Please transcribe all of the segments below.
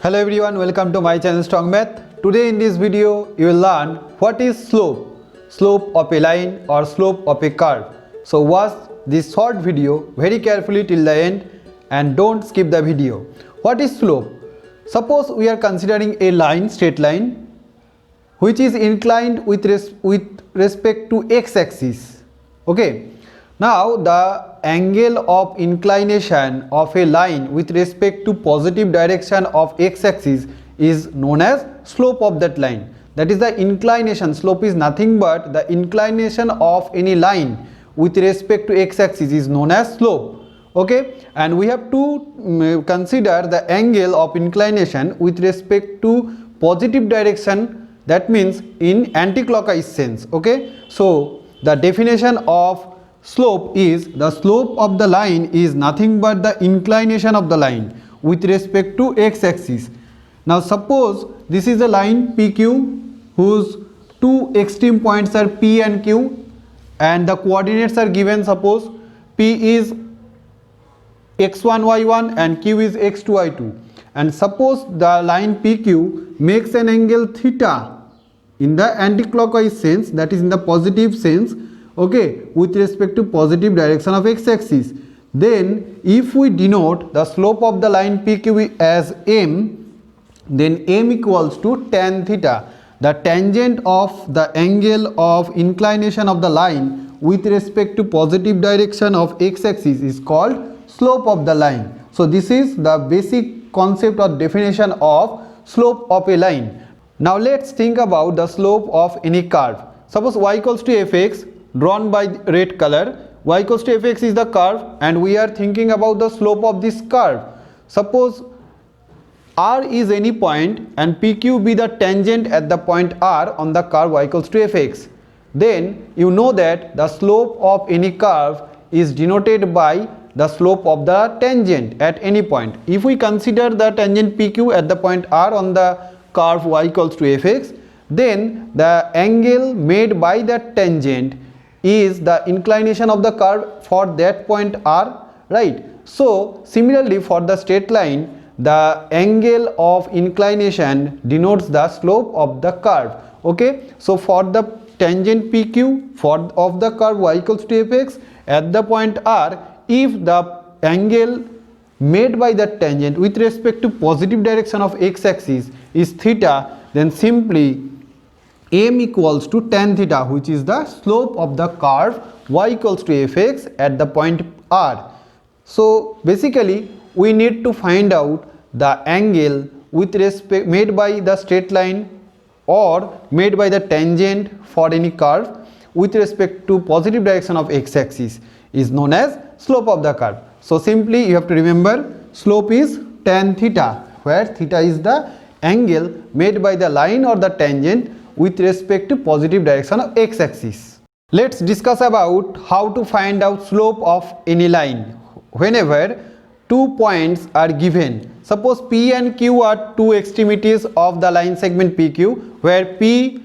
Hello everyone, welcome to my channel Strong Math. Today in this video you will learn what is slope of a line or slope of a curve. So watch this short video very carefully till the end and don't skip the video. What is slope? Suppose we are considering a line, straight line, which is inclined with respect to x-axis. Okay. Now the angle of inclination of a line with respect to positive direction of x-axis is known as slope of that line. That is the inclination. Slope is nothing but the inclination of any line with respect to x-axis is known as slope. Okay, and we have to consider the angle of inclination with respect to positive direction, that means in anti-clockwise sense. Okay, so the definition of slope is the slope of the line is nothing but the inclination of the line with respect to x-axis. Now suppose this is a line PQ whose two extreme points are P and Q and the coordinates are given. Suppose P is x1 y1 and Q is x2 y2, and suppose the line PQ makes an angle theta in the anti-clockwise sense, that is in the positive sense, okay, with respect to positive direction of x-axis. Then if we denote the slope of the line PQ as m, then m equals to tan theta. The tangent of the angle of inclination of the line with respect to positive direction of x-axis is called slope of the line. So this is the basic concept or definition of slope of a line. Now let's think about the slope of any curve. Suppose y equals to fx, drawn by red color. Y equals to fx is the curve and we are thinking about the slope of this curve. Suppose R is any point and PQ be the tangent at the point R on the curve y equals to fx. Then you know that the slope of any curve is denoted by the slope of the tangent at any point. If we consider the tangent PQ at the point R on the curve y equals to fx, then the angle made by that tangent is the inclination of the curve for that point R, right? So similarly for the straight line, the angle of inclination denotes the slope of the curve. Okay, so for the tangent PQ of the curve y equals to fx at the point R, if the angle made by the tangent with respect to positive direction of x-axis is theta, then simply m equals to tan theta, which is the slope of the curve y equals to fx at the point R. So basically we need to find out the angle with respect made by the straight line or made by the tangent for any curve with respect to positive direction of x-axis is known as slope of the curve. So simply you have to remember slope is tan theta, where theta is the angle made by the line or the tangent with respect to positive direction of x-axis. Let's discuss about how to find out slope of any line. Whenever two points are given, suppose P and Q are two extremities of the line segment PQ, where P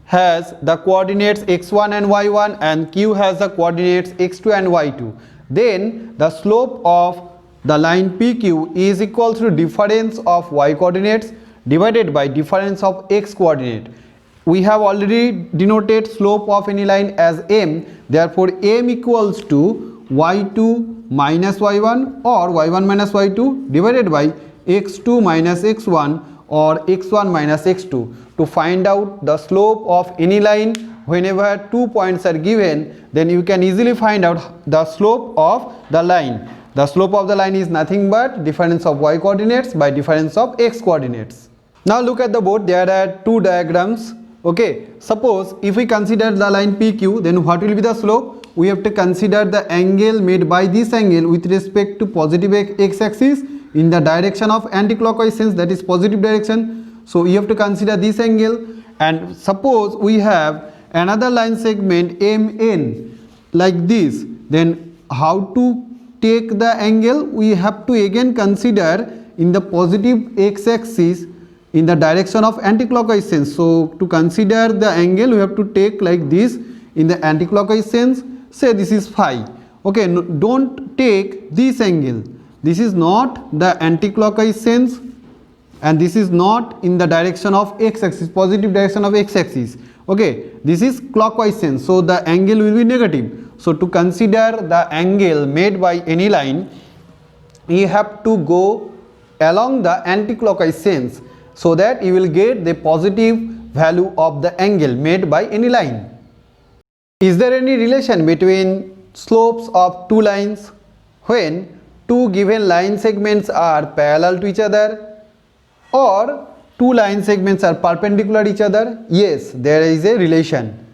has the coordinates x1 and y1 and Q has the coordinates x2 and y2. Then the slope of the line PQ is equal to difference of y coordinates divided by difference of x coordinate. We have already denoted slope of any line as m, therefore m equals to y2 minus y1 or y1 minus y2 divided by x2 minus x1 or x1 minus x2. To find out the slope of any line whenever 2 points are given, then you can easily find out the slope of the line. The slope of the line is nothing but difference of y coordinates by difference of x coordinates. Now look at the board, there are two diagrams. Okay, suppose if we consider the line PQ, then what will be the slope? We have to consider the angle made by this angle with respect to positive x-axis in the direction of anti-clockwise sense, that is positive direction. So you have to consider this angle, and suppose we have another line segment MN like this, then how to take the angle? We have to again consider in the positive x-axis in the direction of anti-clockwise sense. So to consider the angle, we have to take like this in the anti-clockwise sense. Say this is phi. Okay, no, don't take this angle. This is not the anti-clockwise sense and this is not in the direction of x-axis, positive direction of x-axis. Okay, this is clockwise sense, so the angle will be negative. So to consider the angle made by any line, you have to go along the anti-clockwise sense, so that you will get the positive value of the angle made by any line. Is there any relation between slopes of two lines when two given line segments are parallel to each other, or two line segments are perpendicular to each other? Yes, there is a relation.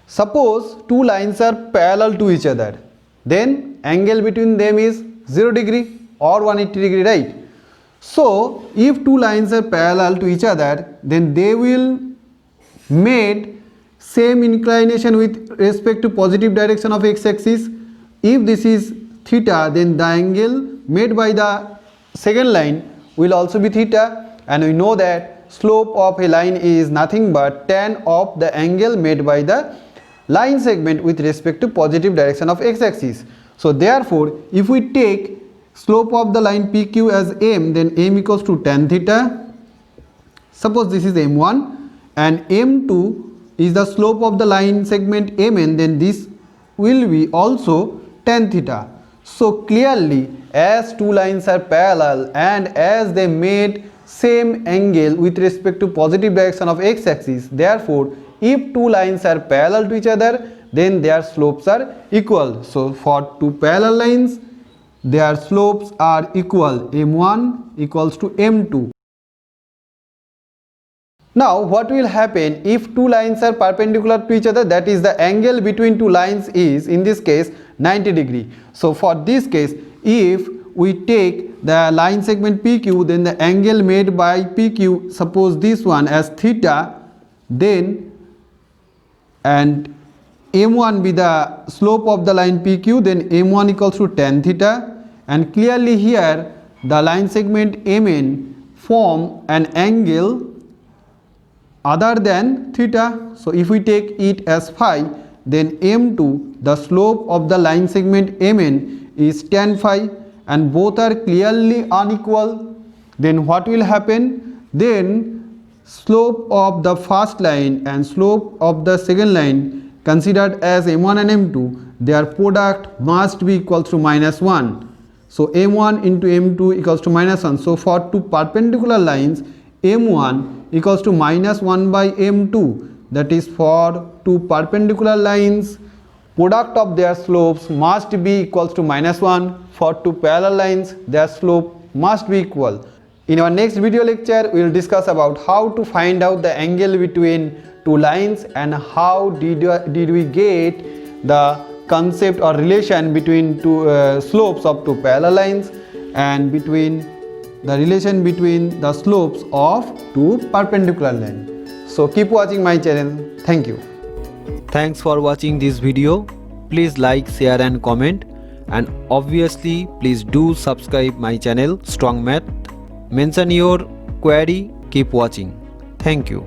Suppose two lines are parallel to each other, then angle between them is 0 degree or 180 degree, right? So if two lines are parallel to each other, then they will made same inclination with respect to positive direction of x-axis. If this is theta, then the angle made by the second line will also be theta, and we know that slope of a line is nothing but tan of the angle made by the line segment with respect to positive direction of x-axis. So therefore, if we take slope of the line PQ as m, then m equals to tan theta. Suppose this is m1 and m2 is the slope of the line segment mn, then this will be also tan theta. So clearly, as two lines are parallel and as they made same angle with respect to positive direction of x-axis, therefore if two lines are parallel to each other, then their slopes are equal. So for two parallel lines, their slopes are equal, m1 equals to m2. Now what will happen if two lines are perpendicular to each other, that is the angle between two lines is in this case 90 degree. So for this case, if we take the line segment PQ, then the angle made by PQ, suppose this one as theta, then and m1 be the slope of the line PQ, then m1 equals to tan theta, and clearly here the line segment mn form an angle other than theta. So if we take it as phi, then m2, the slope of the line segment mn, is tan phi, and both are clearly unequal. Then what will happen? Then slope of the first line and slope of the second line considered as m1 and m2, their product must be equal to -1. So m1 into m2 equals to -1. So for two perpendicular lines, m1 equals to -1 by m2, that is for two perpendicular lines, product of their slopes must be equals to -1. For two parallel lines, their slope must be equal. In our next video lecture, we will discuss about how to find out the angle between two lines and how did we get the concept or relation between two slopes of two parallel lines, and between the relation between the slopes of two perpendicular lines. So keep watching my channel. Thank you. Thanks for watching this video. Please like, share and comment, and obviously please do subscribe my channel Strong Math. Mention your query. Keep watching. Thank you.